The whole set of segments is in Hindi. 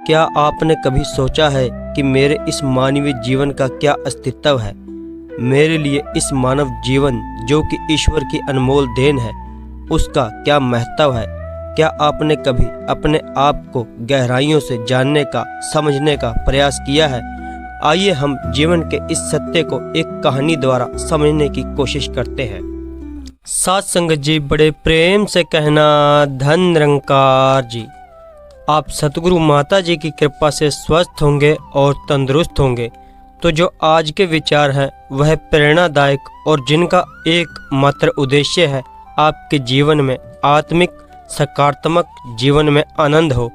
क्या आपने कभी सोचा है कि मेरे इस मानवीय जीवन का क्या अस्तित्व है? मेरे लिए इस मानव जीवन जो कि ईश्वर की अनमोल देन है, उसका क्या महत्व है? क्या आपने कभी अपने आप को गहराइयों से जानने का, समझने का प्रयास किया है? आइए हम जीवन के इस सत्य को एक कहानी द्वारा समझने की कोशिश करते हैं। साथ संगत जी, बड़े प्रेम से कहना धन निरंकार जी। आप सतगुरु माता जी की कृपा से स्वस्थ होंगे और तंदुरुस्त होंगे। तो जो आज के विचार हैं वह प्रेरणादायक और जिनका एकमात्र उद्देश्य है आपके जीवन में आत्मिक सकारात्मक जीवन में आनंद हो।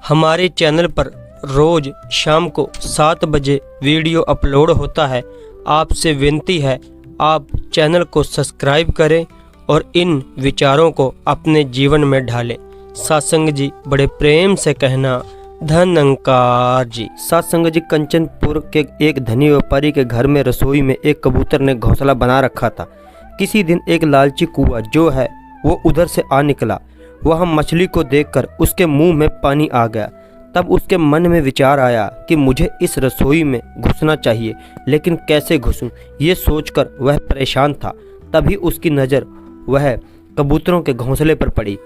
हमारे चैनल पर रोज शाम को 7 बजे वीडियो अपलोड होता है। आपसे विनती है आप चैनल को सब्सक्राइब करें और इन विचारों को अपने जीवन में ढालें। सत्संग जी, बड़े प्रेम से कहना धन अंकार जी। सत्संग जी, कंचनपुर के एक धनी व्यापारी के घर में रसोई में एक कबूतर ने घोंसला बना रखा था। किसी दिन एक लालची कौवा जो है वो उधर से आ निकला। वह मछली को देखकर उसके मुंह में पानी आ गया। तब उसके मन में विचार आया कि मुझे इस रसोई में घुसना चाहिए, लेकिन कैसे घुसूं? ये सोचकर वह परेशान था। तभी उसकी नज़र वह कबूतरों के घोंसले पर पड़ी।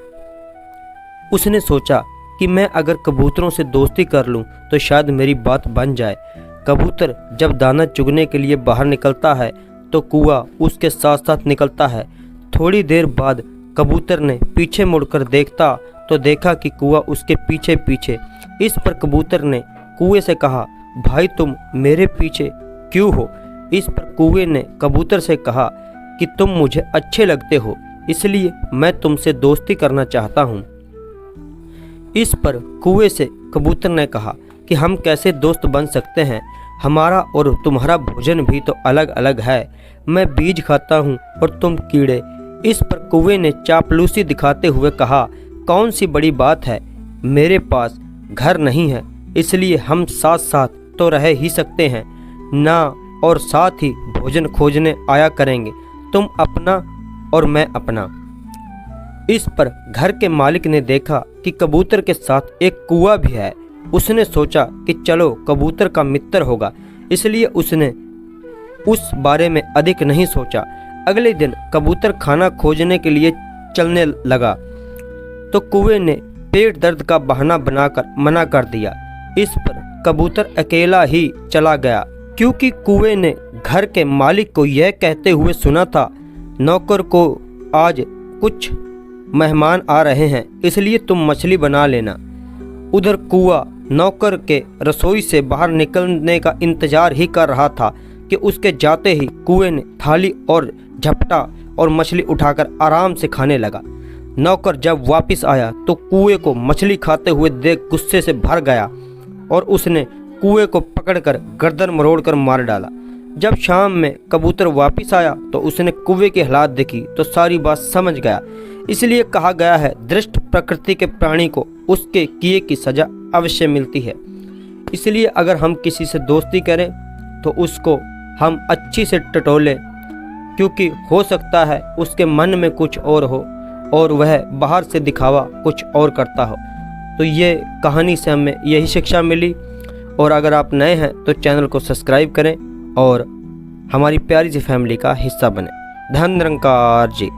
उसने सोचा कि मैं अगर कबूतरों से दोस्ती कर लूं तो शायद मेरी बात बन जाए। कबूतर जब दाना चुगने के लिए बाहर निकलता है तो कौवा उसके साथ साथ निकलता है। थोड़ी देर बाद कबूतर ने पीछे मुड़कर देखता तो देखा कि कौवा उसके पीछे पीछे। इस पर कबूतर ने कौवे से कहा, भाई तुम मेरे पीछे क्यों हो? इस पर कौवे ने कबूतर से कहा कि तुम मुझे अच्छे लगते हो, इसलिए मैं तुमसे दोस्ती करना चाहता हूँ। इस पर कौवे से कबूतर ने कहा कि हम कैसे दोस्त बन सकते हैं? हमारा और तुम्हारा भोजन भी तो अलग अलग है। मैं बीज खाता हूँ और तुम कीड़े। इस पर कौवे ने चापलूसी दिखाते हुए कहा, कौन सी बड़ी बात है? मेरे पास घर नहीं है, इसलिए हम साथ साथ तो रह ही सकते हैं ना, और साथ ही भोजन खोजने आया करेंगे, तुम अपना और मैं अपना। इस पर घर के मालिक ने देखा कि कबूतर के साथ एक कौवा भी है। उसने सोचा कि चलो कबूतर का मित्र होगा, इसलिए उसने उस बारे में अधिक नहीं सोचा। अगले दिन कबूतर खाना खोजने के लिए चलने लगा तो कौवे ने पेट दर्द का बहाना बनाकर मना कर दिया। इस पर कबूतर अकेला ही चला गया, क्योंकि कौवे ने घर के मालिक को यह कहते हुए सुना था, नौकर को आज कुछ मेहमान आ रहे हैं, इसलिए तुम मछली बना लेना। उधर कौवा नौकर के रसोई से बाहर निकलने का इंतजार ही कर रहा था कि उसके जाते ही कौवे ने थाली और झपटा और मछली उठाकर आराम से खाने लगा। नौकर जब वापस आया तो कौवे को मछली खाते हुए देख गुस्से से भर गया और उसने कौवे को पकड़कर गर्दन मरोड़कर मार डाला। जब शाम में कबूतर वापस आया तो उसने कौवे की हालत देखी तो सारी बात समझ गया। इसलिए कहा गया है, दृष्ट प्रकृति के प्राणी को उसके किए की सजा अवश्य मिलती है। इसलिए अगर हम किसी से दोस्ती करें तो उसको हम अच्छी से टटोलें, क्योंकि हो सकता है उसके मन में कुछ और हो और वह बाहर से दिखावा कुछ और करता हो। तो ये कहानी से हमें यही शिक्षा मिली। और अगर आप नए हैं तो चैनल को सब्सक्राइब करें और हमारी प्यारी सी फैमिली का हिस्सा बने। धन निरंकार जी।